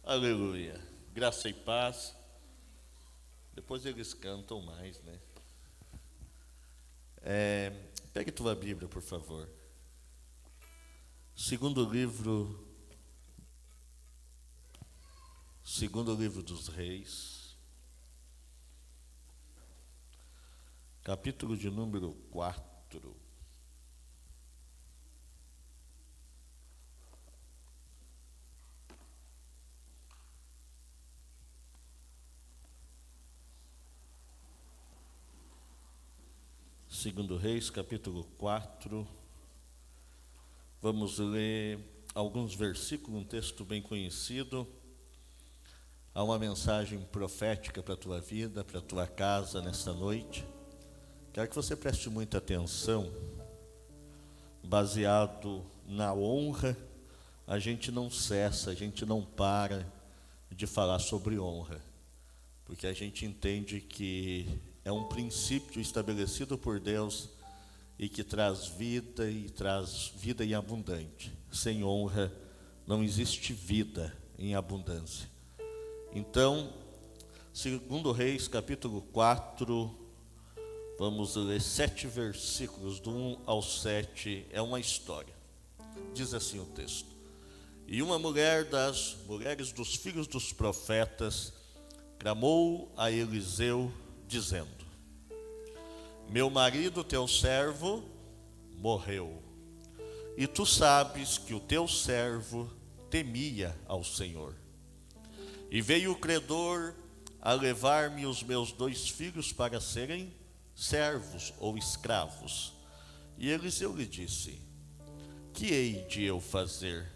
Aleluia. Graça e paz. Depois eles cantam mais, né? Pegue tua Bíblia, por favor. Segundo livro dos Reis, capítulo de número 4. Segundo Reis, capítulo 4, vamos ler alguns versículos, um texto bem conhecido. Há uma mensagem profética para a tua vida, para a tua casa nesta noite. Quero que você preste muita atenção. Baseado na honra, a gente não cessa, a gente não para de falar sobre honra, porque a gente entende que é um princípio estabelecido por Deus e que traz vida em abundante. Sem honra não existe vida em abundância. Então, segundo Reis, capítulo 4, vamos ler 7 versículos, do 1 ao 7, é uma história. Diz assim o texto: E uma mulher das mulheres dos filhos dos profetas clamou a Eliseu, dizendo: Meu marido, teu servo, morreu, e tu sabes que o teu servo temia ao Senhor. E veio o credor a levar-me os meus 2 filhos para serem servos ou escravos. E Eliseu lhe disse: Que hei de eu fazer?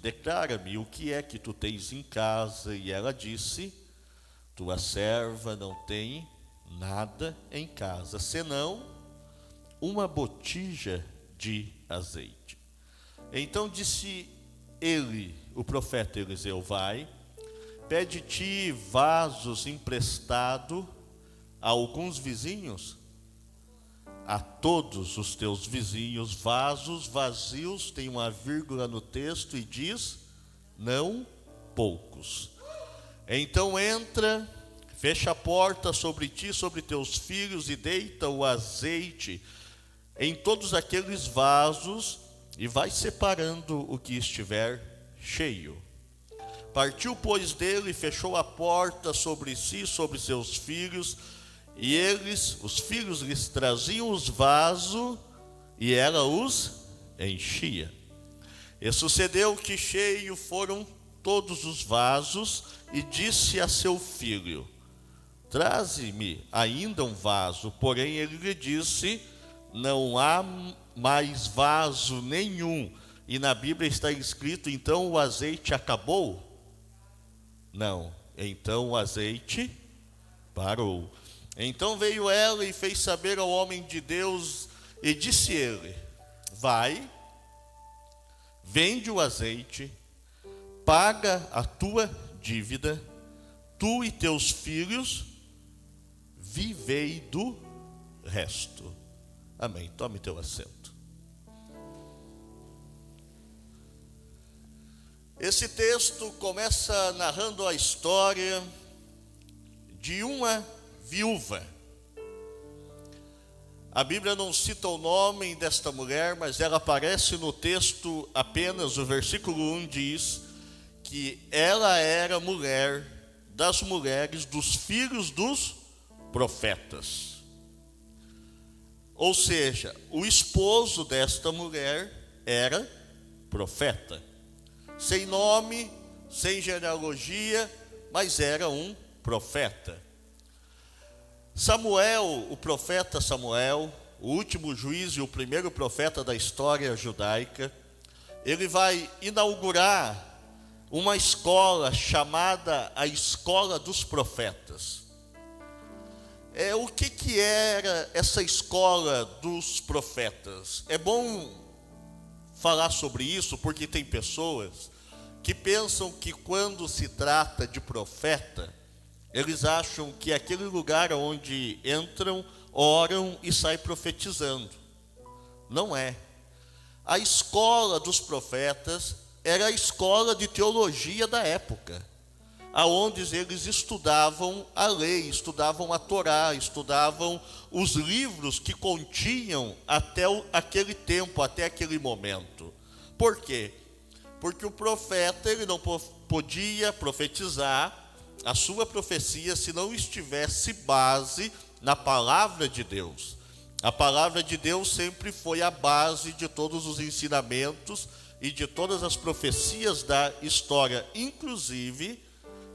Declara-me o que é que tu tens em casa. E ela disse: Tua serva não tem nada em casa, senão uma botija de azeite. Então disse ele, o profeta Eliseu: Vai, pede-te vasos emprestado a alguns vizinhos, a todos os teus vizinhos, vasos vazios, tem uma vírgula no texto e diz: não poucos. Então entra, fecha a porta sobre ti, sobre teus filhos, e deita o azeite em todos aqueles vasos, e vai separando o que estiver cheio. Partiu, pois, dele, e fechou a porta sobre si, sobre seus filhos, e os filhos lhes traziam os vasos, e ela os enchia. E sucedeu que cheio foram todos os vasos, e disse a seu filho: Traze-me ainda um vaso. Porém ele lhe disse: Não há mais vaso nenhum. E na Bíblia está escrito: Então o azeite acabou? Não, então o azeite parou. Então veio ela e fez saber ao homem de Deus, e disse ele: Vai, vende o azeite, paga a tua dívida, tu e teus filhos vivei do resto. Amém. Tome teu assento. Esse texto começa narrando a história de uma viúva. A Bíblia não cita o nome desta mulher, mas ela aparece no texto apenas. O versículo 1 diz que ela era mulher das mulheres dos filhos dos profetas. Ou seja, o esposo desta mulher era profeta. Sem nome, sem genealogia, mas era um profeta. Samuel, o profeta Samuel, o último juiz e o primeiro profeta da história judaica, ele vai inaugurar uma escola chamada a Escola dos Profetas. O que era essa Escola dos Profetas? É bom falar sobre isso, porque tem pessoas que pensam que quando se trata de profeta, eles acham que é aquele lugar onde entram, oram e saem profetizando. Não é. a escola dos profetas era a escola de teologia da época, aonde eles estudavam a lei, estudavam a Torá, estudavam os livros que continham até aquele tempo, até aquele momento. Por quê? Porque o profeta, ele não podia profetizar a sua profecia se não estivesse base na palavra de Deus. A palavra de Deus sempre foi a base de todos os ensinamentos e de todas as profecias da história, inclusive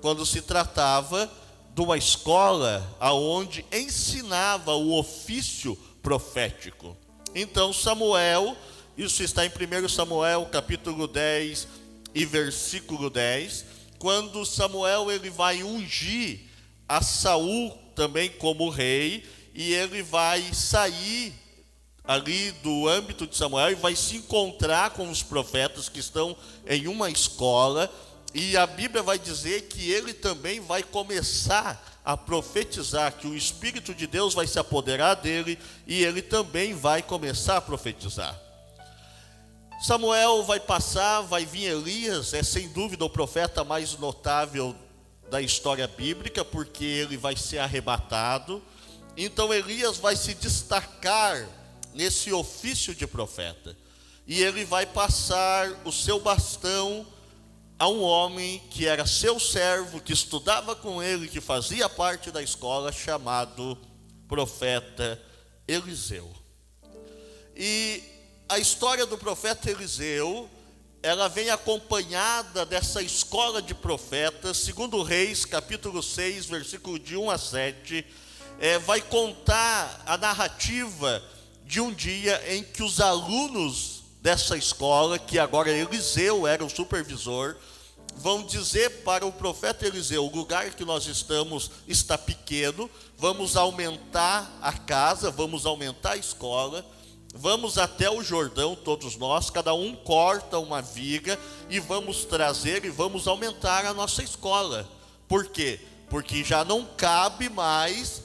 quando se tratava de uma escola aonde ensinava o ofício profético. Então Samuel, isso está em 1 Samuel capítulo 10 e versículo 10, quando Samuel ele vai ungir a Saul também como rei, e ele vai sair ali do âmbito de Samuel e vai se encontrar com os profetas que estão em uma escola, e a Bíblia vai dizer que ele também vai começar a profetizar, que o Espírito de Deus vai se apoderar dele e ele também vai começar a profetizar. Samuel vai passar, vai vir Elias, é sem dúvida o profeta mais notável da história bíblica, porque ele vai ser arrebatado. Então Elias vai se destacar nesse ofício de profeta, e ele vai passar o seu bastão a um homem que era seu servo, que estudava com ele, que fazia parte da escola, chamado profeta Eliseu. E a história do profeta Eliseu, ela vem acompanhada dessa escola de profetas. Segundo Reis, capítulo 6, versículo de 1 a 7, vai contar a narrativa de um dia em que os alunos dessa escola, que agora Eliseu era o supervisor, vão dizer para o profeta Eliseu: o lugar que nós estamos está pequeno, vamos aumentar a casa, vamos aumentar a escola, vamos até o Jordão, todos nós, cada um corta uma viga e vamos trazer e vamos aumentar a nossa escola. Por quê? Porque já não cabe mais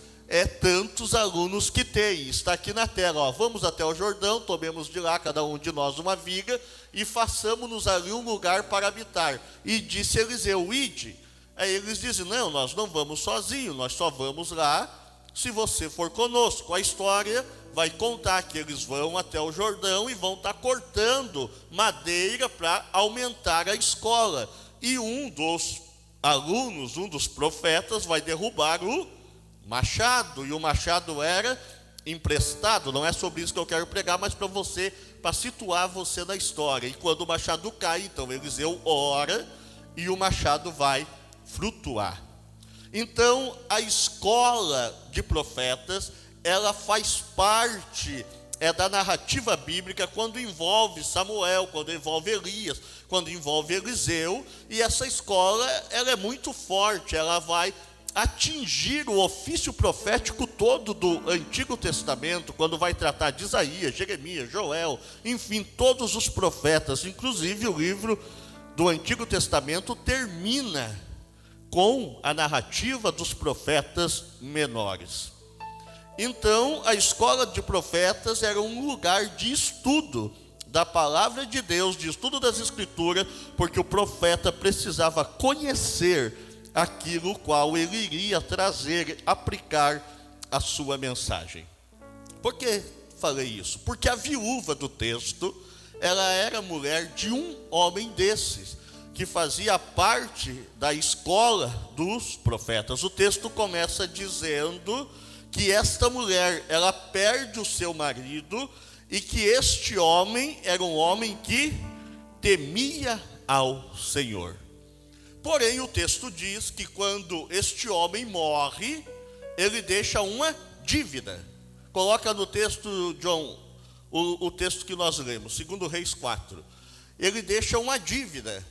tantos alunos que tem. Está aqui na tela, ó, vamos até o Jordão, tomemos de lá, cada um de nós uma viga, e façamos-nos ali um lugar para habitar. E disse Eliseu: ide. Aí eles dizem: não, nós não vamos sozinhos, nós só vamos lá se você for conosco. A história vai contar que eles vão até o Jordão e vão estar cortando madeira para aumentar a escola. E um dos alunos, um dos profetas, vai derrubar o machado, e o machado era emprestado. Não é sobre isso que eu quero pregar, mas para situar você na história. E quando o machado cai, então Eliseu ora e o machado vai flutuar. Então a escola de profetas, ela faz parte da narrativa bíblica quando envolve Samuel, quando envolve Elias, quando envolve Eliseu. E essa escola, ela é muito forte, ela vai atingir o ofício profético todo do Antigo Testamento, quando vai tratar de Isaías, Jeremias, Joel, enfim, todos os profetas. Inclusive o livro do Antigo Testamento termina com a narrativa dos profetas menores. Então a escola de profetas era um lugar de estudo da palavra de Deus, de estudo das Escrituras, porque o profeta precisava conhecer aquilo qual ele iria trazer, aplicar a sua mensagem. Por que falei isso? Porque a viúva do texto, ela era mulher de um homem desses, que fazia parte da escola dos profetas. O texto começa dizendo que esta mulher, ela perde o seu marido, e que este homem era um homem que temia ao Senhor. Porém, o texto diz que quando este homem morre, ele deixa uma dívida. Coloca no texto, John, o texto que nós lemos, 2 Reis 4. Ele deixa uma dívida.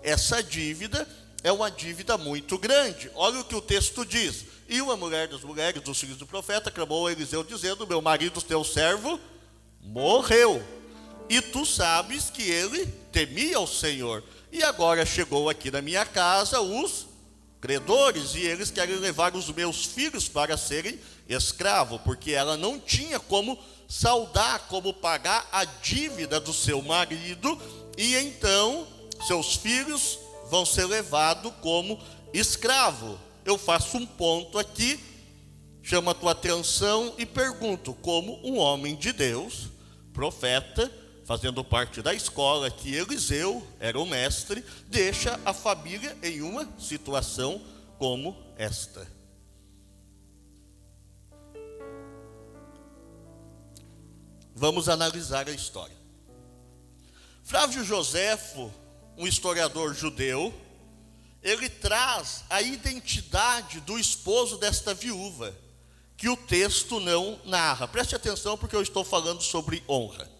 Essa dívida é uma dívida muito grande. Olha o que o texto diz: e uma mulher das mulheres dos filhos do profeta clamou a Eliseu, dizendo: meu marido, teu servo, morreu, e tu sabes que ele temia o Senhor. E agora chegou aqui na minha casa os credores, e eles querem levar os meus filhos para serem escravos, porque ela não tinha como saldar, como pagar a dívida do seu marido, e então seus filhos vão ser levados como escravo. Eu faço um ponto aqui, chamo a tua atenção e pergunto: como um homem de Deus, profeta, fazendo parte da escola que Eliseu era o mestre, deixa a família em uma situação como esta? Vamos analisar a história. Flávio Joséfo, um historiador judeu, ele traz a identidade do esposo desta viúva, que o texto não narra. Preste atenção, porque eu estou falando sobre honra,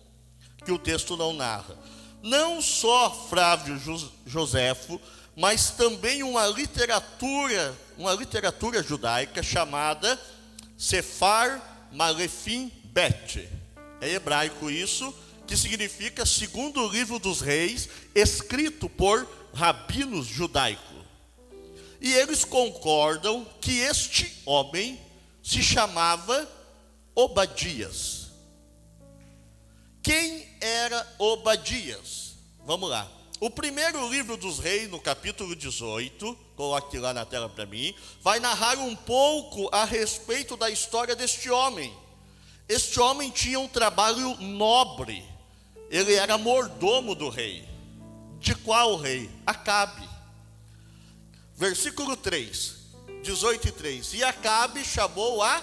que o texto não narra. Não só Flávio Joséfo, mas também uma literatura judaica chamada Sefar Malefim Bet. É hebraico isso, que significa segundo livro dos reis, escrito por rabinos judaicos. E eles concordam que este homem se chamava Obadias. Quem era Obadias? Vamos lá. O primeiro livro dos reis, no capítulo 18, coloque lá na tela para mim, vai narrar um pouco a respeito da história deste homem. Este homem tinha um trabalho nobre. Ele era mordomo do rei. De qual rei? Acabe. Versículo 3, 18 e 3. E Acabe chamou a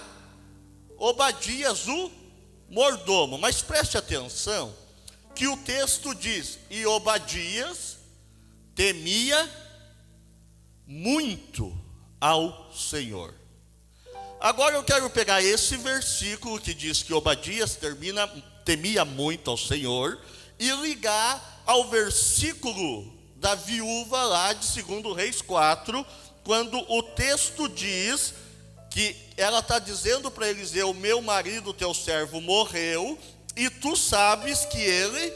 Obadias o mordomo. Mas preste atenção que o texto diz: e Obadias temia muito ao Senhor. Agora eu quero pegar esse versículo que diz que Obadias temia muito ao Senhor e ligar ao versículo da viúva lá de 2 Reis 4, quando o texto diz que ela está dizendo para Eliseu: meu marido, teu servo, morreu, e tu sabes que ele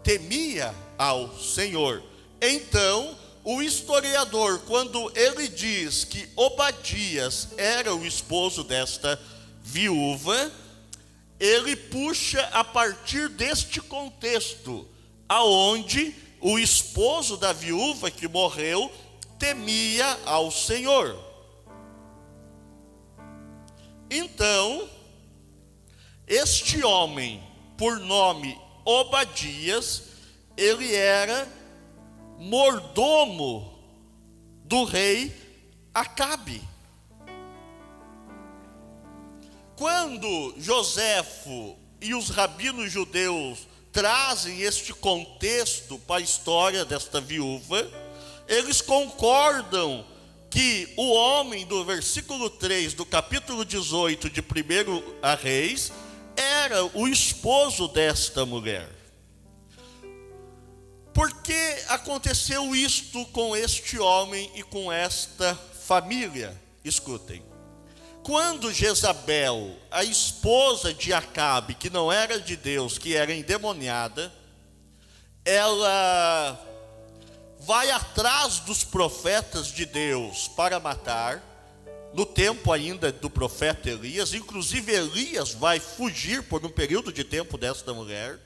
temia ao Senhor. Então, o historiador, quando ele diz que Obadias era o esposo desta viúva, ele puxa a partir deste contexto, aonde o esposo da viúva que morreu temia ao Senhor. Então, este homem, por nome Obadias, ele era mordomo do rei Acabe. Quando Joséfo e os rabinos judeus trazem este contexto para a história desta viúva, eles concordam que o homem do versículo 3 do capítulo 18 de 1 Reis era o esposo desta mulher. Por que aconteceu isto com este homem e com esta família? Escutem. Quando Jezabel, a esposa de Acabe, que não era de Deus, que era endemoniada, ela vai atrás dos profetas de Deus para matar, no tempo ainda do profeta Elias. Inclusive Elias vai fugir por um período de tempo desta mulher.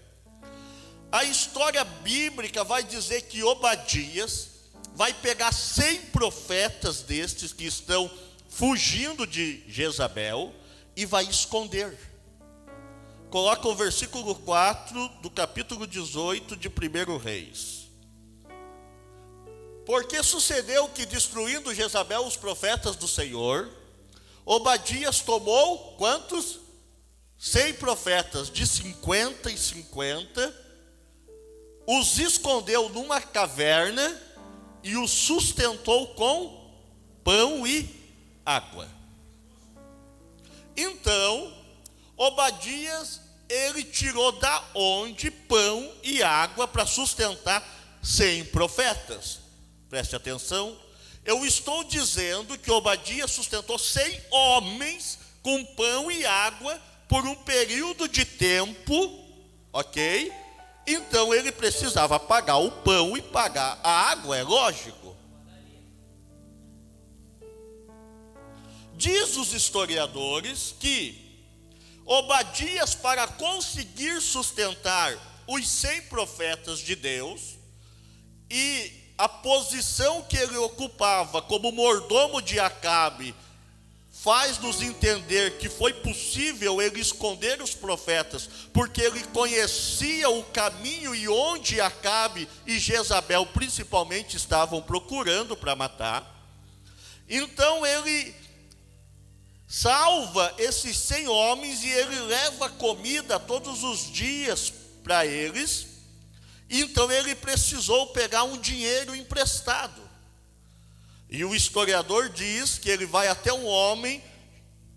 A história bíblica vai dizer que Obadias vai pegar 100 profetas destes que estão fugindo de Jezabel e vai esconder. Coloca o versículo 4 do capítulo 18 de 1 Reis. Porque sucedeu que, destruindo Jezabel os profetas do Senhor, Obadias tomou quantos? 100 profetas, de 50 em 50, os escondeu numa caverna e os sustentou com pão e água. Então, Obadias, ele tirou da onde pão e água para sustentar 100 profetas. Preste atenção, eu estou dizendo que Obadias sustentou 100 homens com pão e água por um período de tempo, ok? Então ele precisava pagar o pão e pagar a água, é lógico. Diz os historiadores que Obadias, para conseguir sustentar os 100 profetas de Deus, e a posição que ele ocupava como mordomo de Acabe, faz-nos entender que foi possível ele esconder os profetas, porque ele conhecia o caminho e onde Acabe e Jezabel principalmente estavam procurando para matar. Então ele salva esses 100 homens e ele leva comida todos os dias para eles. Então ele precisou pegar um dinheiro emprestado. E o historiador diz que ele vai até um homem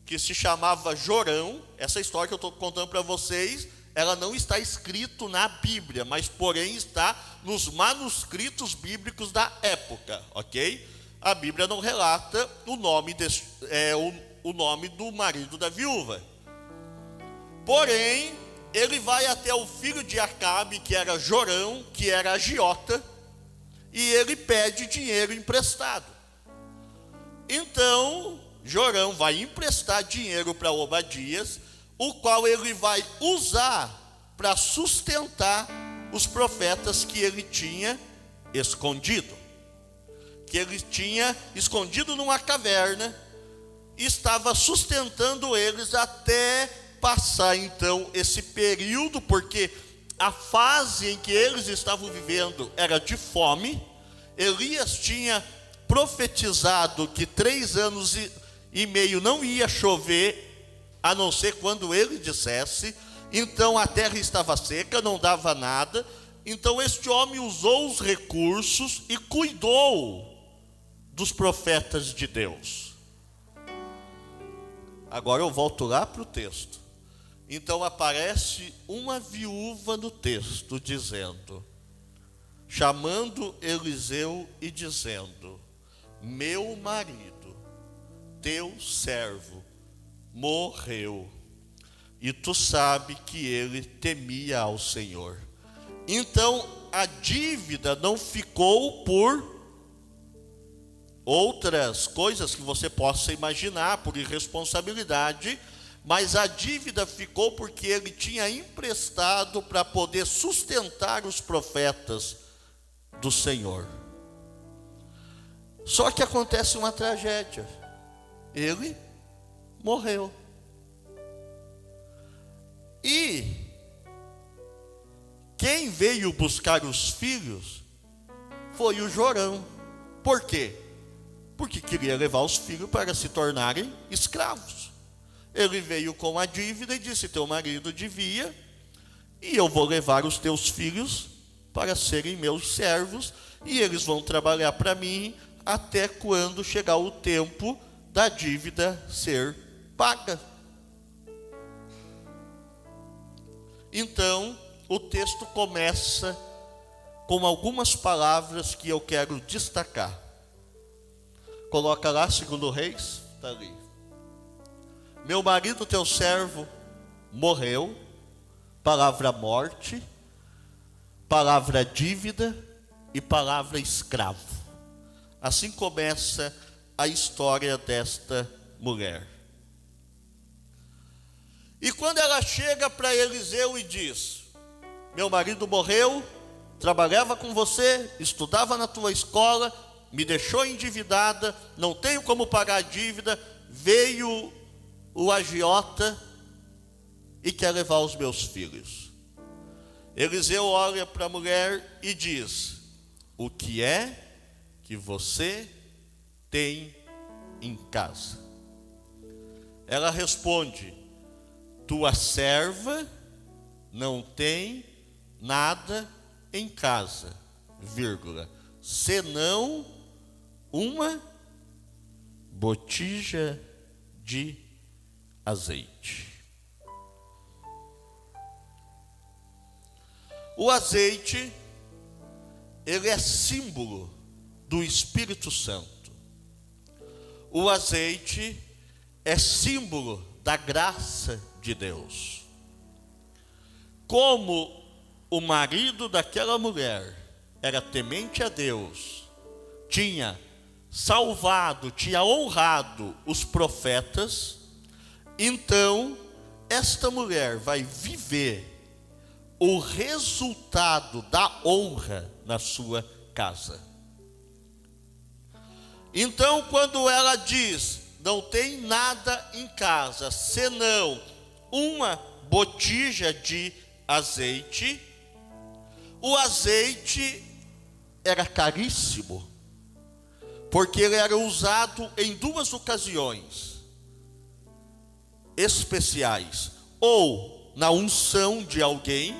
que se chamava Jorão. Essa história que eu estou contando para vocês, ela não está escrito na Bíblia, mas porém está nos manuscritos bíblicos da época, ok? A Bíblia não relata o nome do marido da viúva. Porém, ele vai até o filho de Acabe, que era Jorão, que era agiota, e ele pede dinheiro emprestado. Então, Jorão vai emprestar dinheiro para Obadias, o qual ele vai usar para sustentar os profetas que ele tinha escondido. Que ele tinha escondido numa caverna, e estava sustentando eles até passar então esse período, porque a fase em que eles estavam vivendo era de fome. Elias tinha profetizado que 3 anos e meio não ia chover, a não ser quando ele dissesse. Então a terra estava seca, não dava nada. Então este homem usou os recursos e cuidou dos profetas de Deus. Agora eu volto lá para o texto. Então aparece uma viúva no texto dizendo, chamando Eliseu e dizendo: meu marido, teu servo, morreu, e tu sabe que ele temia ao Senhor. Então a dívida não ficou por outras coisas que você possa imaginar, por irresponsabilidade, mas a dívida ficou porque ele tinha emprestado para poder sustentar os profetas do Senhor. Só que acontece uma tragédia. Ele morreu. E quem veio buscar os filhos foi o Jorão. Por quê? Porque queria levar os filhos para se tornarem escravos. Ele veio com a dívida e disse: teu marido devia, e eu vou levar os teus filhos para serem meus servos, e eles vão trabalhar para mim até quando chegar o tempo da dívida ser paga. Então, o texto começa com algumas palavras que eu quero destacar. Coloca lá, 2 Reis, está ali. Meu marido, teu servo, morreu. Palavra morte, palavra dívida e palavra escravo. Assim começa a história desta mulher. E quando ela chega para Eliseu e diz: meu marido morreu, trabalhava com você, estudava na tua escola, me deixou endividada, não tenho como pagar a dívida, veio o agiota e quer levar os meus filhos. Eliseu olha para a mulher e diz: o que é que você tem em casa? Ela responde: tua serva não tem nada em casa, vírgula, senão uma botija de azeite. O azeite, ele é símbolo do Espírito Santo. O azeite é símbolo da graça de Deus. Como o marido daquela mulher era temente a Deus, tinha salvado, tinha honrado os profetas, então esta mulher vai viver o resultado da honra na sua casa. Então, quando ela diz, não tem nada em casa, senão uma botija de azeite, o azeite era caríssimo, porque ele era usado em duas ocasiões especiais, ou na unção de alguém,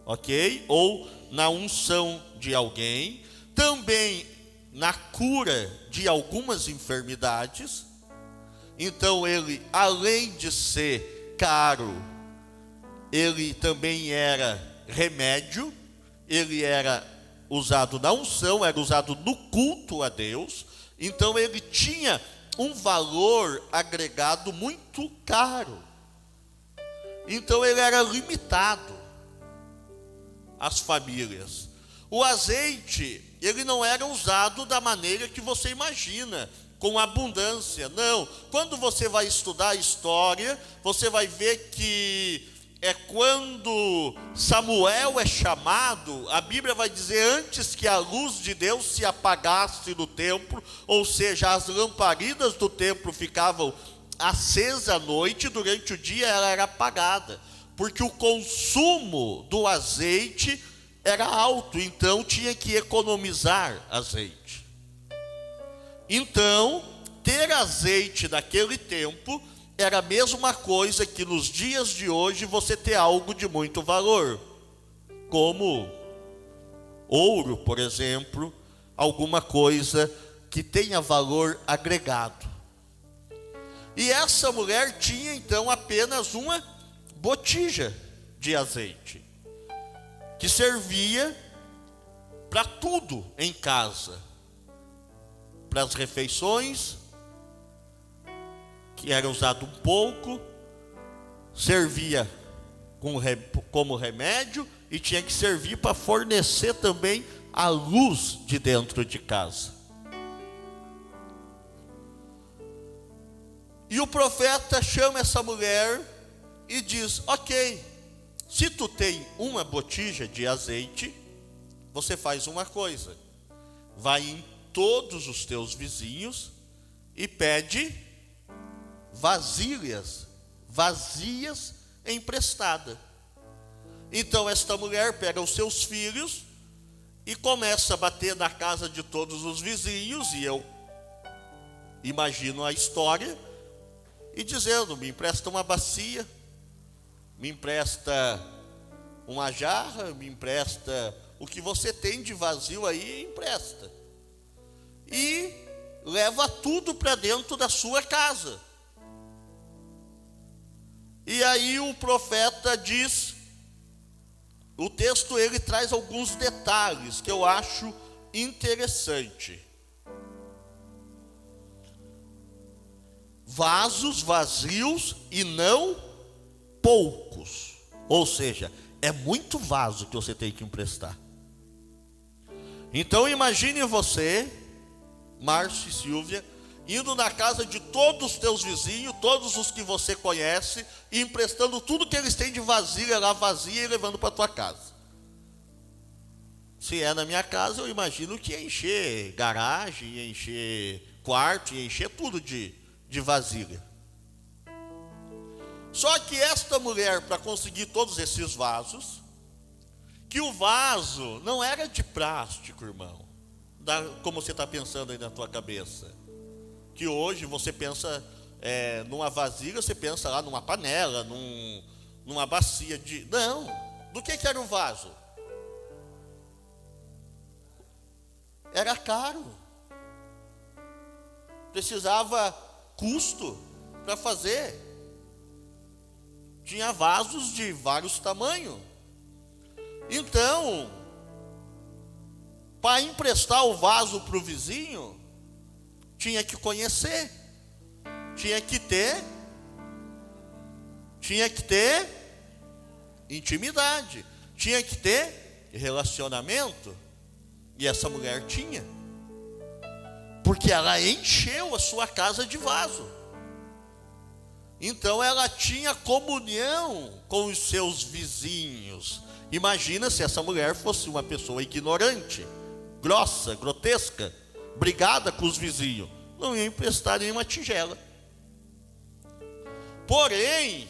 ok? Ou na unção de alguém, também na cura de algumas enfermidades. Então ele, além de ser caro, ele também era remédio, ele era usado na unção, era usado no culto a Deus. Então ele tinha um valor agregado muito caro. Então ele era limitado às famílias. O azeite, ele não era usado da maneira que você imagina, com abundância. Não, quando você vai estudar a história, você vai ver que quando Samuel é chamado, a Bíblia vai dizer, antes que a luz de Deus se apagasse no templo, ou seja, as lamparinas do templo ficavam acesas à noite, durante o dia ela era apagada, porque o consumo do azeite era alto, então tinha que economizar azeite. Então, ter azeite naquele tempo era a mesma coisa que nos dias de hoje você ter algo de muito valor, como ouro, por exemplo, alguma coisa que tenha valor agregado. E essa mulher tinha então apenas uma botija de azeite, que servia para tudo em casa, para as refeições, que era usado um pouco, servia como remédio e tinha que servir para fornecer também a luz de dentro de casa. E o profeta chama essa mulher e diz, ok, se tu tem uma botija de azeite, você faz uma coisa, vai em todos os teus vizinhos e pede vasilhas vazias emprestada. Então esta mulher pega os seus filhos e começa a bater na casa de todos os vizinhos, e eu imagino a história, e dizendo, me empresta uma bacia, me empresta uma jarra, me empresta o que você tem de vazio aí, empresta. E leva tudo para dentro da sua casa. E aí o profeta diz, o texto ele traz alguns detalhes que eu acho interessante. Vasos vazios e não poucos. Ou seja, é muito vaso que você tem que emprestar. Então imagine você, Márcio e Silvia, indo na casa de todos os teus vizinhos, todos os que você conhece, e emprestando tudo que eles têm de vasilha lá vazia e levando para a tua casa. Se é na minha casa, eu imagino que ia encher garagem, ia encher quarto, ia encher tudo de vasilha. Só que esta mulher, para conseguir todos esses vasos, que o vaso não era de plástico, irmão, como você está pensando aí na tua cabeça, que hoje você pensa numa vasilha, você pensa lá numa panela, numa bacia de... Não, do que era o vaso? Era caro, precisava custo para fazer. Tinha vasos de vários tamanhos. Então, para emprestar o vaso para o vizinho, tinha que conhecer, tinha que ter intimidade, tinha que ter relacionamento. E essa mulher tinha, porque ela encheu a sua casa de vaso. Então ela tinha comunhão com os seus vizinhos. Imagina se essa mulher fosse uma pessoa ignorante, grossa, grotesca, brigada com os vizinhos, não ia emprestar nenhuma tigela. Porém,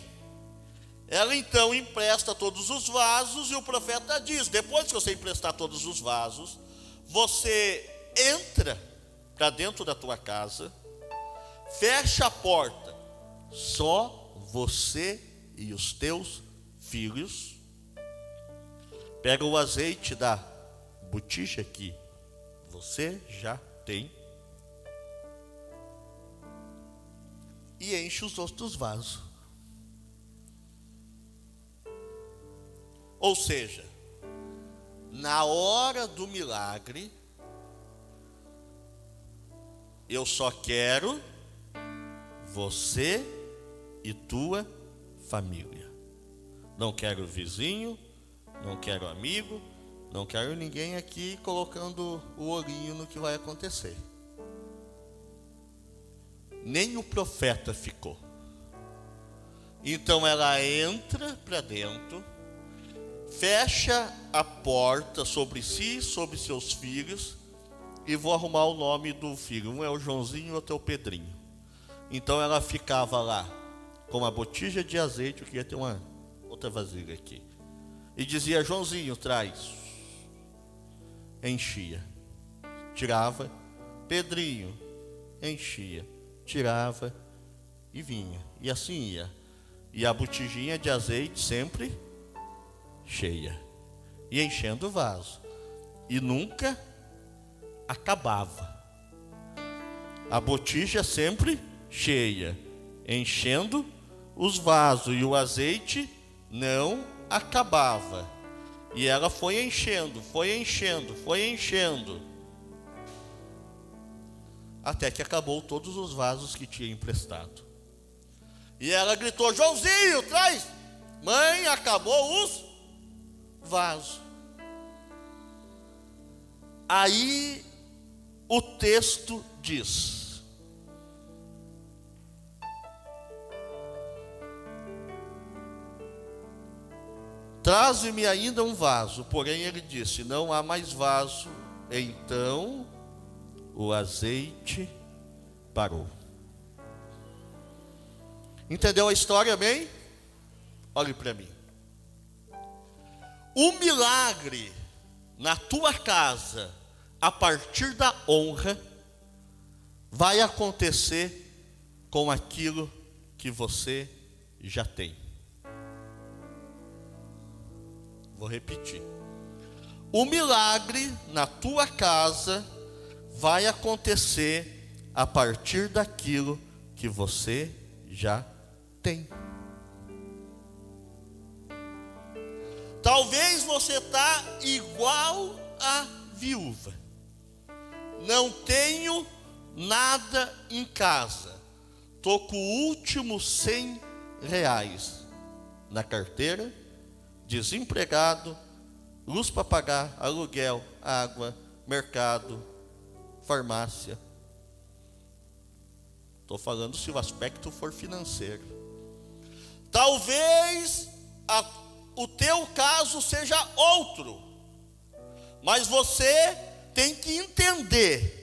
ela então empresta todos os vasos, e o profeta diz: depois que você emprestar todos os vasos, você entra para dentro da tua casa, fecha a porta, só você e os teus filhos, pega o azeite da botija que você já tem e enche os outros vasos. Ou seja, na hora do milagre, eu só quero você e tua família. Não quero vizinho, não quero amigo, não quero ninguém aqui colocando o olhinho no que vai acontecer. Nem o profeta ficou. Então ela entra para dentro, fecha a porta sobre si, sobre seus filhos, e vou arrumar o nome do filho. Um é o Joãozinho, outro é o Pedrinho. Então ela ficava lá com uma botija de azeite. Eu queria ter uma outra vasilha aqui. E dizia: Joãozinho, traz. Enchia, tirava. Pedrinho, enchia, tirava e vinha. E assim ia. E a botijinha de azeite sempre cheia, e enchendo o vaso, e nunca acabava. A botija sempre cheia, enchendo os vasos, e o azeite não acabava. E ela foi enchendo, foi enchendo, foi enchendo, até que acabou todos os vasos que tinha emprestado. E ela gritou: Joãozinho, traz. Mãe, acabou os vaso. Aí o texto diz: traze-me ainda um vaso. Porém ele disse: não há mais vaso. Então o azeite parou. Entendeu a história, bem? Olhe para mim. O milagre na tua casa, a partir da honra, vai acontecer com aquilo que você já tem. Vou repetir. O milagre na tua casa vai acontecer a partir daquilo que você já tem. Talvez você está igual a viúva. Não tenho nada em casa. Estou com o último R$100 na carteira, desempregado, luz para pagar, aluguel, água, mercado, farmácia. Estou falando se o aspecto for financeiro. Talvez o teu caso seja outro, mas você tem que entender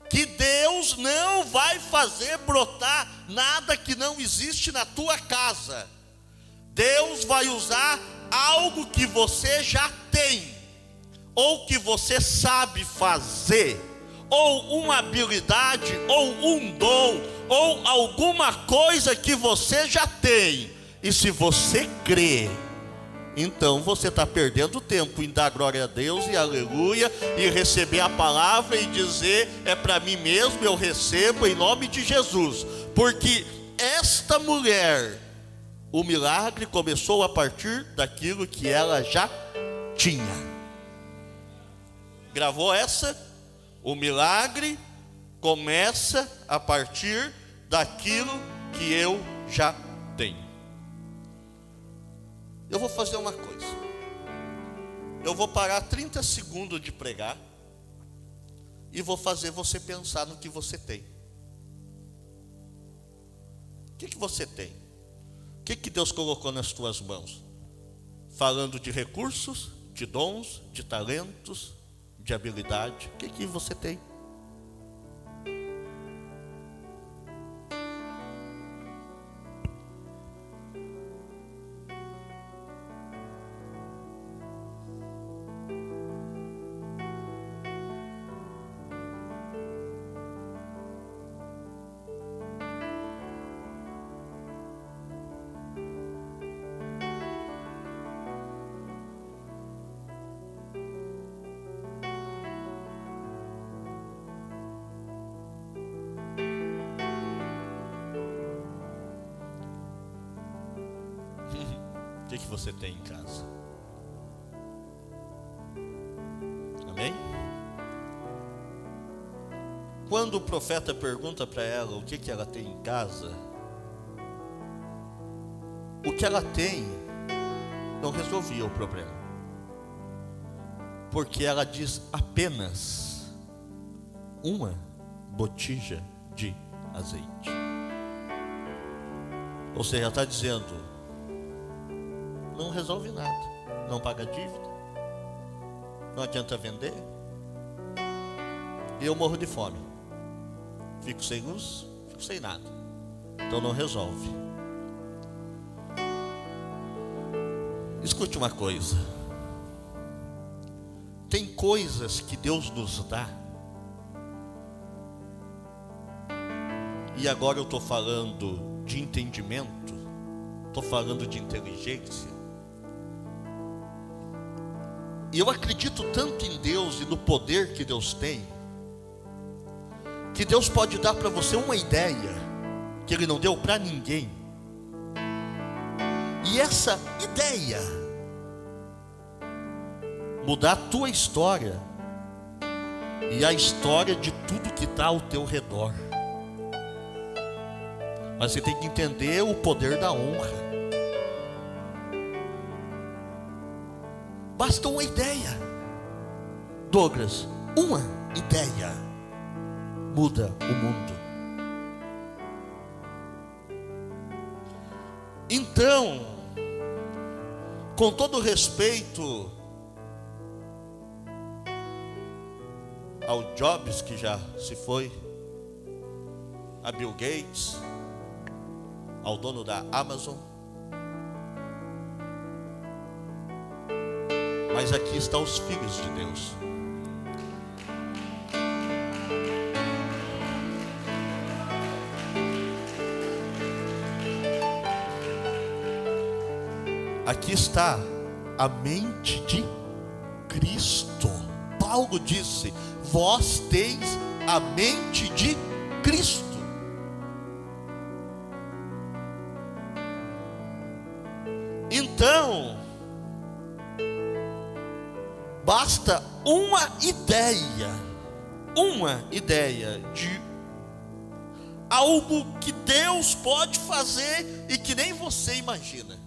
que Deus não vai fazer brotar nada que não existe na tua casa. Deus vai usar algo que você já tem, ou que você sabe fazer, ou uma habilidade, ou um dom, ou alguma coisa que você já tem. E se você crê, então você está perdendo tempo em dar glória a Deus e aleluia, e receber a palavra e dizer: é para mim mesmo, eu recebo em nome de Jesus. Porque esta mulher, o milagre começou a partir daquilo que ela já tinha. Gravou essa? O milagre começa a partir daquilo que eu já tenho. Eu vou fazer uma coisa. Eu vou parar 30 segundos de pregar e vou fazer você pensar no que você tem. que você tem? O que Deus colocou nas tuas mãos? Falando de recursos, de dons, de talentos, de habilidade. O que você tem? O que você tem em casa? Amém? Quando o profeta pergunta para ela o que ela tem em casa, o que ela tem não resolvia o problema, porque ela diz apenas uma botija de azeite. Ou seja, ela está dizendo: não resolve nada, não paga dívida, não adianta vender, e eu morro de fome, fico sem luz, fico sem nada, então não resolve. Escute uma coisa, tem coisas que Deus nos dá, e agora eu estou falando de entendimento, estou falando de inteligência. E eu acredito tanto em Deus e no poder que Deus tem, que Deus pode dar para você uma ideia que Ele não deu para ninguém. E essa ideia mudar a tua história e a história de tudo que está ao teu redor. Mas você tem que entender o poder da honra. Basta uma ideia, Douglas, uma ideia muda o mundo. Então, com todo respeito ao Jobs, que já se foi, a Bill Gates, ao dono da Amazon, mas aqui estão os filhos de Deus. Aqui está a mente de Cristo. Paulo disse: vós teis a mente de Cristo. Então, basta uma ideia de algo que Deus pode fazer e que nem você imagina.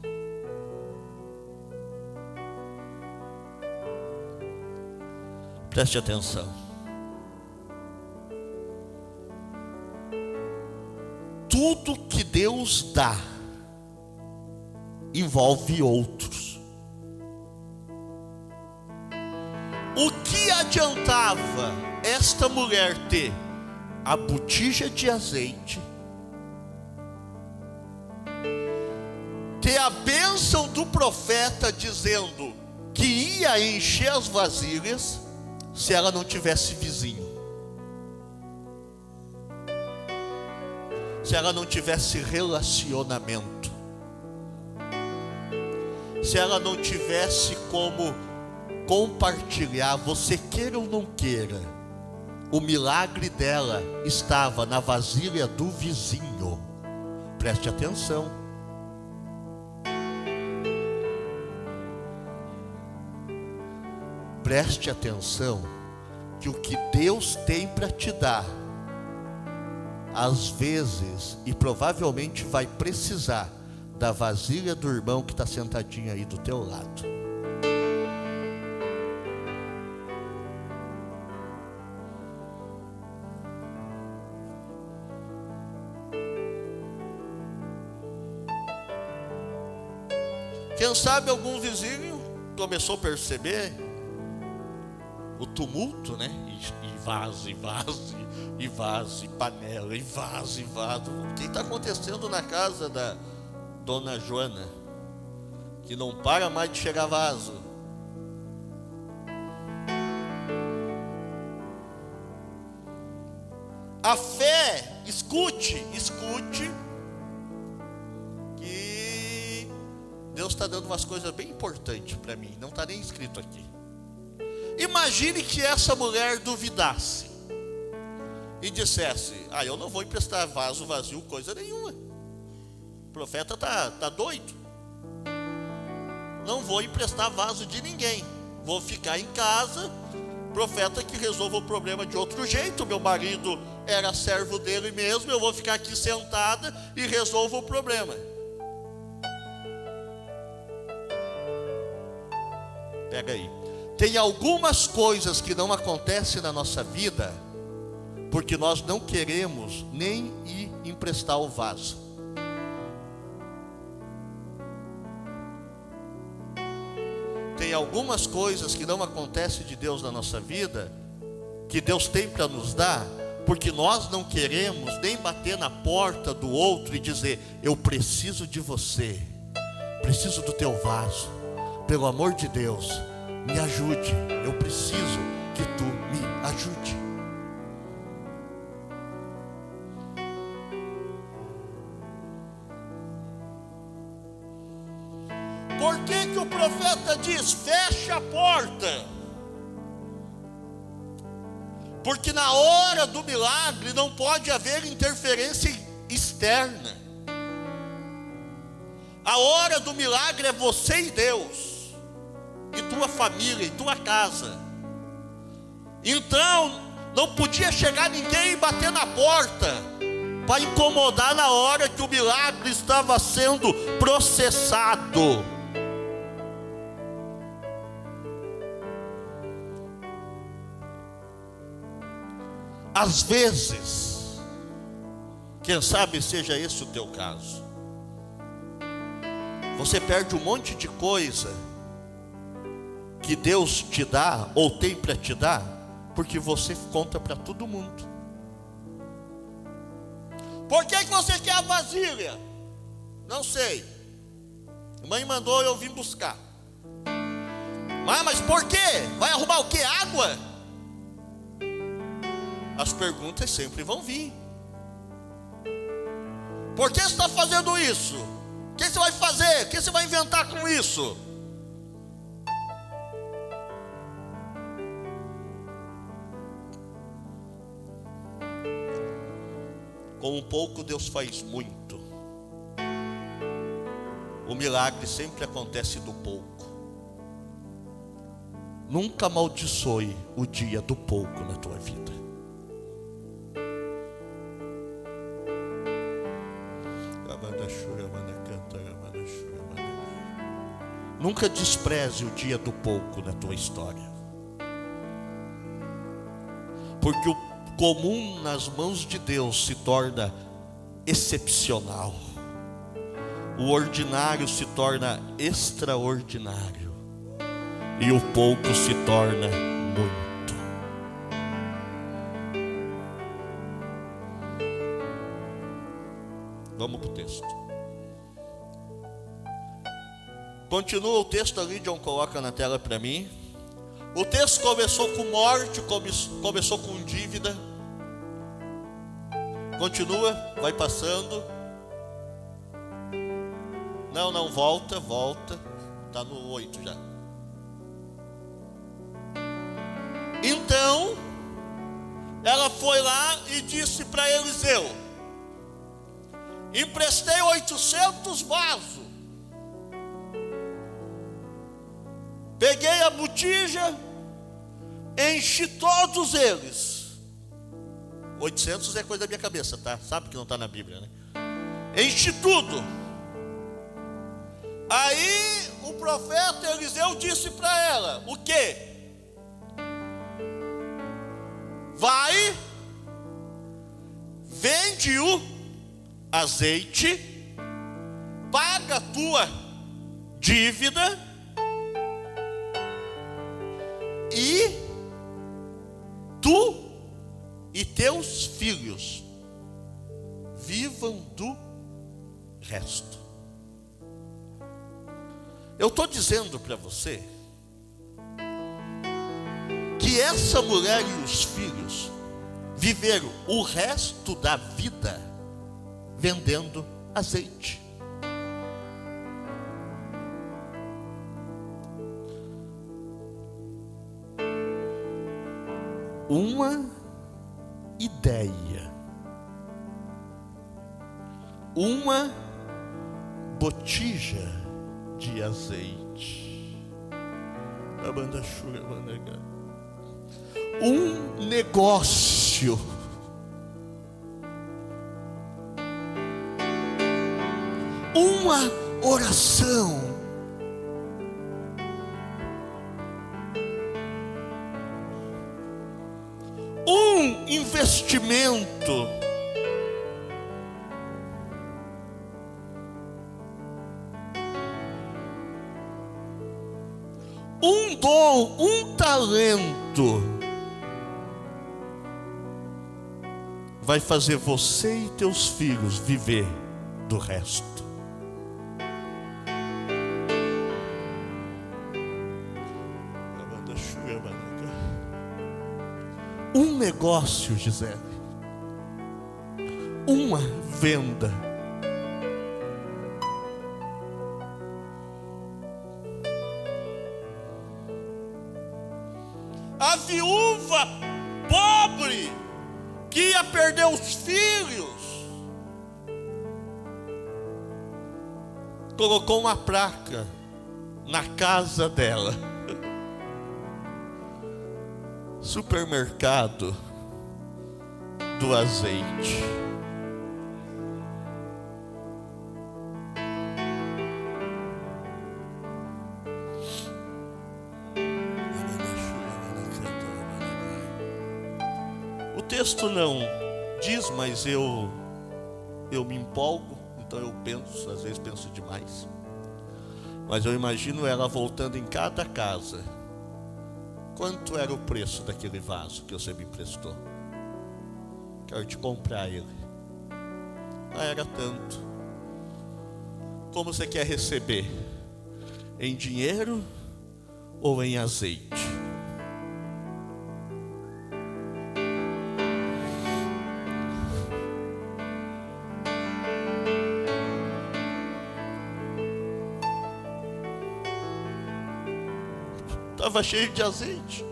Preste atenção. Tudo que Deus dá envolve outros. O que adiantava esta mulher ter a botija de azeite, ter a bênção do profeta dizendo que ia encher as vasilhas, se ela não tivesse vizinho, se ela não tivesse relacionamento, se ela não tivesse como compartilhar? Você queira ou não queira, o milagre dela estava na vasilha do vizinho. Preste atenção. Preste atenção que o que Deus tem para te dar, às vezes, e provavelmente vai precisar da vasilha do irmão que está sentadinho aí do teu lado. Quem sabe algum vizinho começou a perceber o tumulto, né? E vaso, e vaso, e vaso, e panela, e vaso, e vaso. O que está acontecendo na casa da dona Joana? Que não para mais de chegar vaso. A fé, escute, que Deus está dando umas coisas bem importantes para mim, não está nem escrito aqui. Imagine que essa mulher duvidasse e dissesse: eu não vou emprestar vaso vazio, coisa nenhuma. O profeta tá doido. Não vou emprestar vaso de ninguém, vou ficar em casa. Profeta que resolva o problema de outro jeito. Meu marido era servo dele mesmo, eu vou ficar aqui sentada e resolvo o problema. Pega aí. Tem algumas coisas que não acontecem na nossa vida porque nós não queremos nem ir emprestar o vaso. Tem algumas coisas que não acontecem de Deus na nossa vida, que Deus tem para nos dar, porque nós não queremos nem bater na porta do outro e dizer: eu preciso de você, preciso do teu vaso, pelo amor de Deus, me ajude, eu preciso que tu me ajude. Por que o profeta diz: fecha a porta? Porque na hora do milagre não pode haver interferência externa. A hora do milagre é você e Deus, e tua família, e tua casa. Então não podia chegar ninguém e bater na porta para incomodar na hora que o milagre estava sendo processado. Às vezes, quem sabe seja esse o teu caso, você perde um monte de coisa que Deus te dá ou tem para te dar, porque você conta para todo mundo. Por que você quer a vasilha? Não sei, a mãe mandou eu vim buscar. Mas por quê? Vai arrumar o quê? Água? As perguntas sempre vão vir. Por que você está fazendo isso? O que você vai fazer? O que você vai inventar com isso? Com um pouco Deus faz muito. O milagre sempre acontece do pouco. Nunca amaldiçoe o dia do pouco na tua vida. Nunca despreze o dia do pouco na tua história, porque o comum nas mãos de Deus se torna excepcional, o ordinário se torna extraordinário, e o pouco se torna muito. Vamos para o texto. Continua o texto ali, John, coloca na tela para mim. O texto começou com morte, começou com dívida. Continua, vai passando. Não, volta. Está no 8 já. Então, ela foi lá e disse para Eliseu: emprestei 800 vasos. Peguei a botija, enchi todos eles. 800 é coisa da minha cabeça, tá? Sabe que não está na Bíblia, né? Enchi tudo. Aí o profeta Eliseu disse para ela: o quê? Vai, vende o azeite, paga a tua dívida e tu e teus filhos vivam do resto. Eu estou dizendo para você que essa mulher e os filhos viveram o resto da vida vendendo azeite. Uma ideia, uma botija de azeite, um negócio, uma oração, um investimento, um dom, um talento, vai fazer você e teus filhos viver do resto. Um negócio, Gisele, uma venda, a viúva pobre que ia perder os filhos, colocou uma placa na casa dela: supermercado do azeite. O texto não diz, mas eu me empolgo, então eu penso, às vezes penso demais. Mas eu imagino ela voltando em cada casa. Quanto era o preço daquele vaso que você me emprestou? Quero te comprar ele. Ah, era tanto. Como você quer receber? Em dinheiro ou em azeite? Estava cheio de azeite.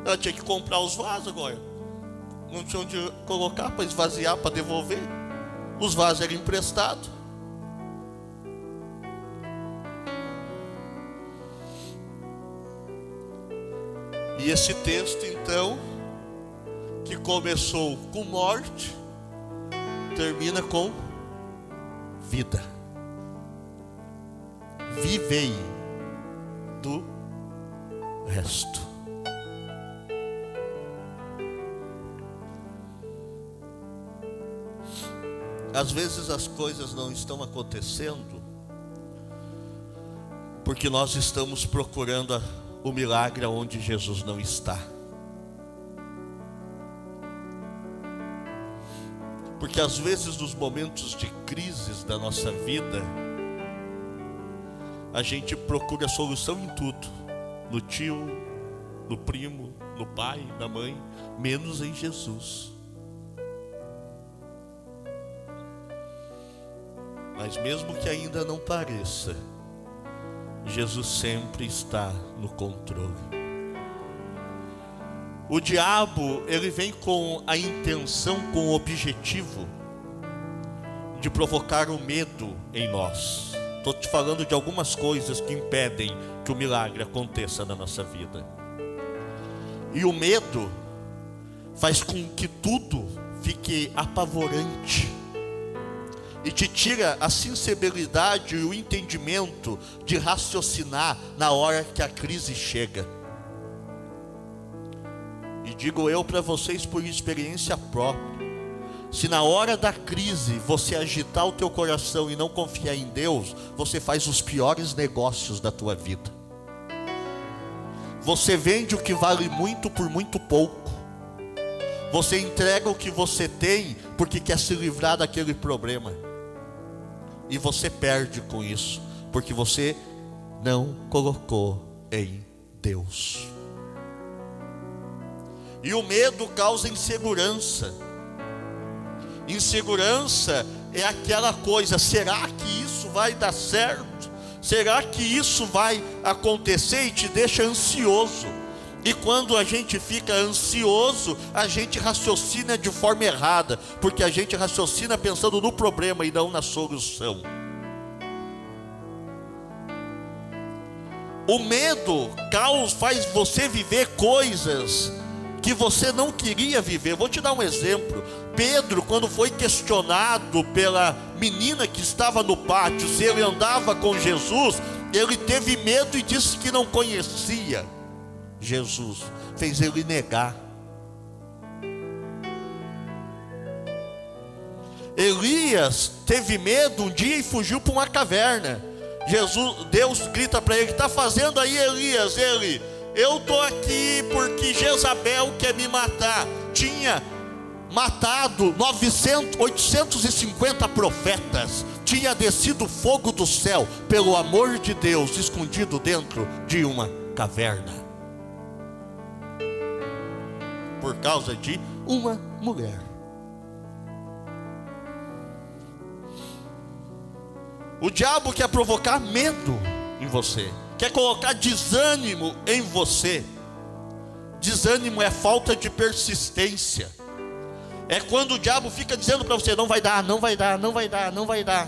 Ela tinha que comprar os vasos agora. Não tinha onde colocar para esvaziar, para devolver. Os vasos eram emprestados. E esse texto, então, que começou com morte, termina com vida. Vivei do resto. Às vezes as coisas não estão acontecendo porque nós estamos procurando o milagre onde Jesus não está. Porque às vezes nos momentos de crises da nossa vida, a gente procura solução em tudo, no tio, no primo, no pai, na mãe, menos em Jesus. Mas mesmo que ainda não pareça, Jesus sempre está no controle. O diabo, ele vem com a intenção, com o objetivo de provocar o medo em nós. Estou te falando de algumas coisas que impedem que o milagre aconteça na nossa vida. E o medo faz com que tudo fique apavorante e te tira a sensibilidade e o entendimento de raciocinar na hora que a crise chega. E digo eu para vocês por experiência própria, Se na hora da crise você agitar o teu coração e não confiar em Deus, você faz os piores negócios da tua vida. Você vende o que vale muito por muito pouco. Você entrega o que você tem porque quer se livrar daquele problema. E você perde com isso, porque você não colocou em Deus. E o medo causa insegurança. Insegurança é aquela coisa: será que isso vai dar certo? Será que isso vai acontecer? E te deixa ansioso. E quando a gente fica ansioso, a gente raciocina de forma errada, porque a gente raciocina pensando no problema e não na solução. O medo faz você viver coisas que você não queria viver. Vou te dar um exemplo. Pedro, quando foi questionado pela menina que estava no pátio se ele andava com Jesus, ele teve medo e disse que não conhecia Jesus. Fez ele negar. Elias teve medo um dia e fugiu para uma caverna. Deus grita para ele: o que está fazendo aí, Elias? Ele: eu estou aqui porque Jezabel quer me matar. Tinha matado 850 profetas. Tinha descido fogo do céu pelo amor de Deus, escondido dentro de uma caverna, por causa de uma mulher. O diabo quer provocar medo em você, quer colocar desânimo em você. Desânimo é falta de persistência. É quando o diabo fica dizendo para você: não vai dar, não vai dar, não vai dar, não vai dar.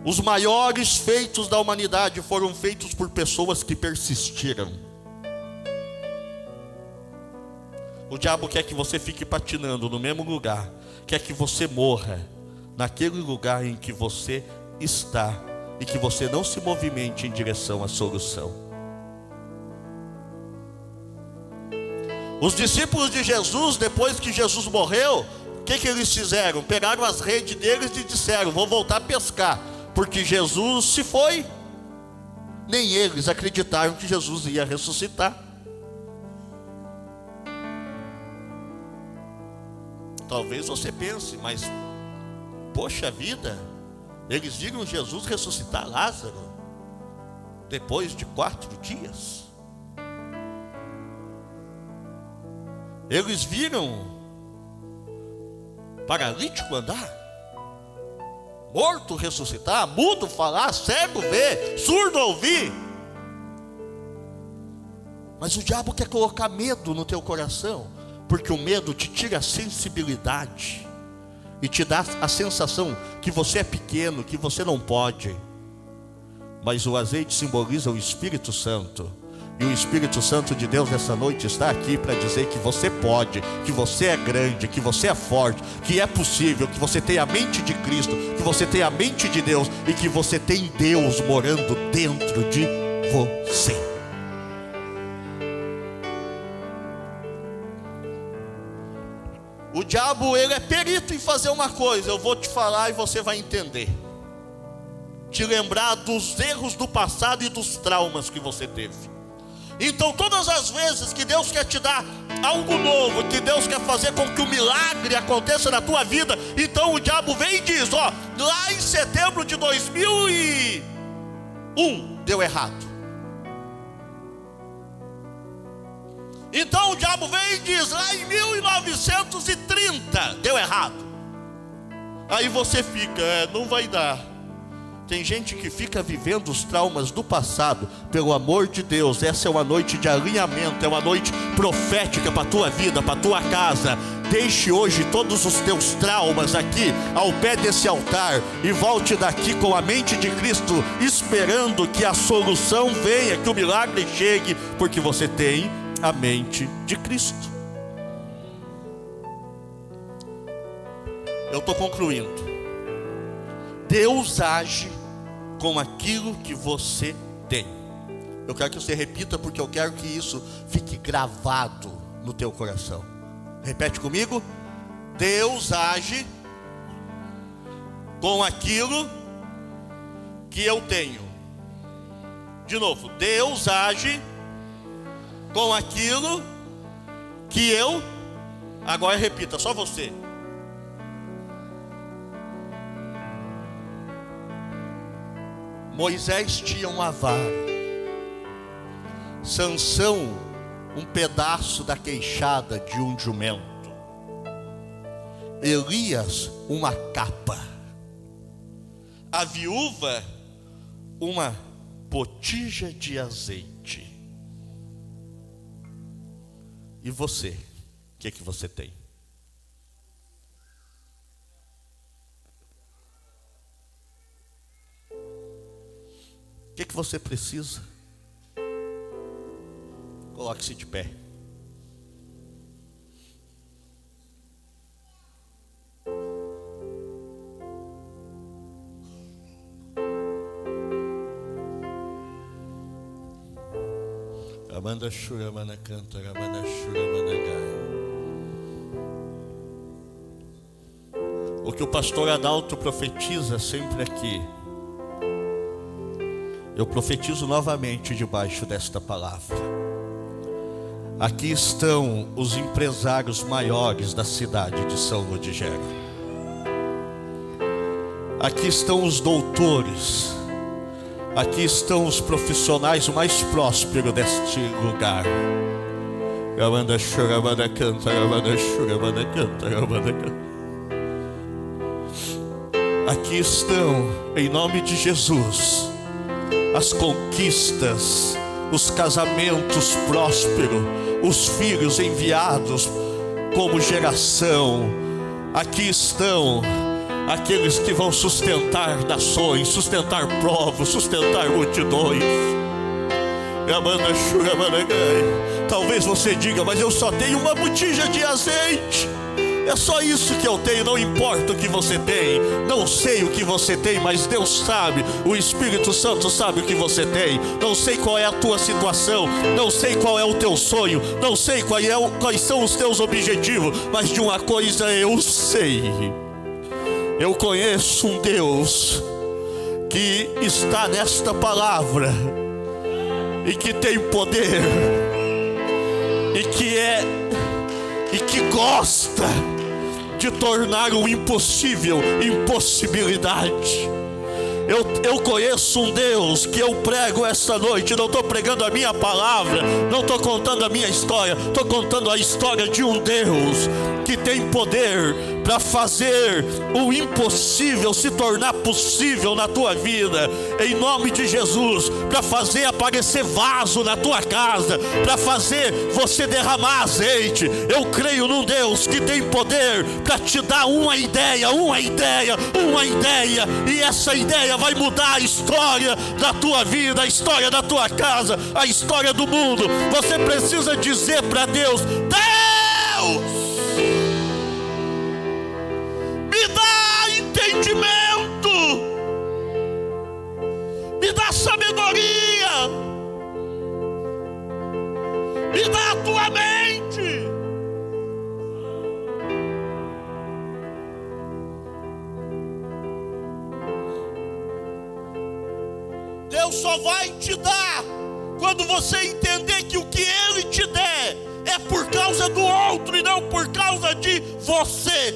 Os maiores feitos da humanidade foram feitos por pessoas que persistiram. O diabo quer que você fique patinando no mesmo lugar, quer que você morra naquele lugar em que você está e que você não se movimente em direção à solução. Os discípulos de Jesus, depois que Jesus morreu, o que eles fizeram? Pegaram as redes deles e disseram: vou voltar a pescar, porque Jesus se foi. Nem eles acreditaram que Jesus ia ressuscitar. Talvez você pense: mas poxa vida, eles viram Jesus ressuscitar Lázaro depois de 4 dias. Eles viram paralítico andar, morto ressuscitar, mudo falar, cego ver, surdo ouvir. Mas o diabo quer colocar medo no teu coração, porque o medo te tira a sensibilidade e te dá a sensação que você é pequeno, que você não pode. Mas o azeite simboliza o Espírito Santo. E o Espírito Santo de Deus nessa noite está aqui para dizer que você pode, que você é grande, que você é forte, que é possível, que você tem a mente de Cristo, que você tem a mente de Deus e que você tem Deus morando dentro de você. O diabo, ele é perito em fazer uma coisa, eu vou te falar e você vai entender. Te lembrar dos erros do passado e dos traumas que você teve. Então todas as vezes que Deus quer te dar algo novo, que Deus quer fazer com que o milagre aconteça na tua vida, então o diabo vem e diz: ó, lá em setembro de 2001 deu errado. Então o diabo vem e diz: lá em 1930 deu errado. Aí você fica: não vai dar. Tem gente que fica vivendo os traumas do passado. Pelo amor de Deus, essa é uma noite de alinhamento, é uma noite profética para a tua vida, para a tua casa. Deixe hoje todos os teus traumas aqui ao pé desse altar e volte daqui com a mente de Cristo, esperando que a solução venha, que o milagre chegue, porque você tem a mente de Cristo. Eu estou concluindo. Deus age com aquilo que você tem. Eu quero que você repita, porque eu quero que isso fique gravado no teu coração. Repete comigo. Deus age com aquilo que eu tenho. De novo, Deus age com aquilo que eu... Agora repita, só você. Moisés tinha uma vara, Sansão um pedaço da queixada de um jumento, Elias uma capa, a viúva uma botija de azeite. E você, o que você tem? O que você precisa? Coloque-se de pé. Amanda Shura Mana canta, Amanda Shura Mana gai. O que o pastor Adalto profetiza sempre aqui, eu profetizo novamente debaixo desta palavra. Aqui estão os empresários maiores da cidade de São Ludgero. Aqui estão os doutores. Aqui estão os profissionais mais prósperos deste lugar. Ramanda Shuramanda canta, Ramanda Shuramanda canta, Ramanda canta. Aqui estão, em nome de Jesus, as conquistas, os casamentos prósperos, os filhos enviados como geração. Aqui estão aqueles que vão sustentar nações, sustentar povos, sustentar multidões. Talvez você diga, mas eu só tenho uma botija de azeite. É só isso que eu tenho, não importa o que você tem. Não sei o que você tem, mas Deus sabe. O Espírito Santo sabe o que você tem. Não sei qual é a tua situação, não sei qual é o teu sonho, não sei quais são os teus objetivos, mas de uma coisa eu sei. Eu conheço um Deus que está nesta palavra e que tem poder e que gosta de tornar o impossível impossibilidade. Eu conheço um Deus que eu prego esta noite. Não estou pregando a minha palavra, não estou contando a minha história, estou contando a história de um Deus que tem poder para fazer o impossível se tornar possível na tua vida, em nome de Jesus, para fazer aparecer vaso na tua casa, para fazer você derramar azeite. Eu creio num Deus que tem poder para te dar uma ideia, e essa ideia vai mudar a história da tua vida, a história da tua casa, a história do mundo. Você precisa dizer para Deus: Deus, me dá entendimento, me dá sabedoria, me dá a tua mente. Deus só vai te dar quando você entender que o que Ele te der é por causa do outro e não por causa de você.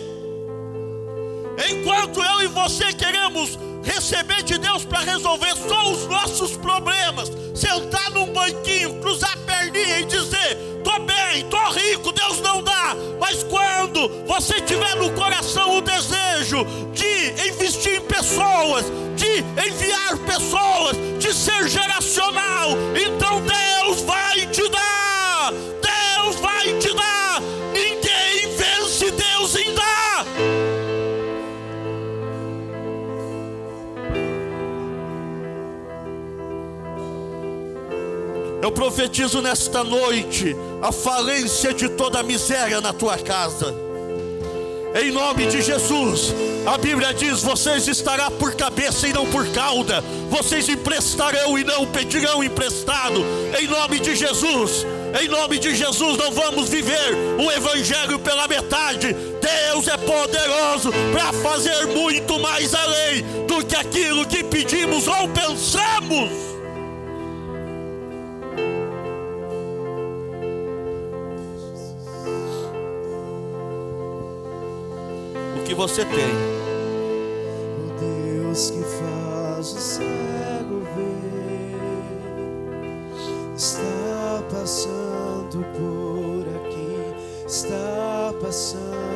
Enquanto eu e você queremos receber de Deus para resolver só os nossos problemas, sentar num banquinho, cruzar a perninha e dizer: tô bem, tô rico, Deus não dá. Mas quando você tiver no coração o desejo de investir em pessoas, de enviar pessoas, de ser geracional, então Deus vai te dar. Deus vai te dar. Ninguém vence Deus em dar. Eu profetizo nesta noite a falência de toda a miséria na tua casa. Em nome de Jesus, a Bíblia diz: vocês estarão por cabeça e não por cauda. Vocês emprestarão e não pedirão emprestado. Em nome de Jesus, Em nome de Jesus, não vamos viver o evangelho pela metade. Deus é poderoso para fazer muito mais além do que aquilo que pedimos ou pensamos. O que você tem? O Deus que faz o cego ver está passando por aqui, está passando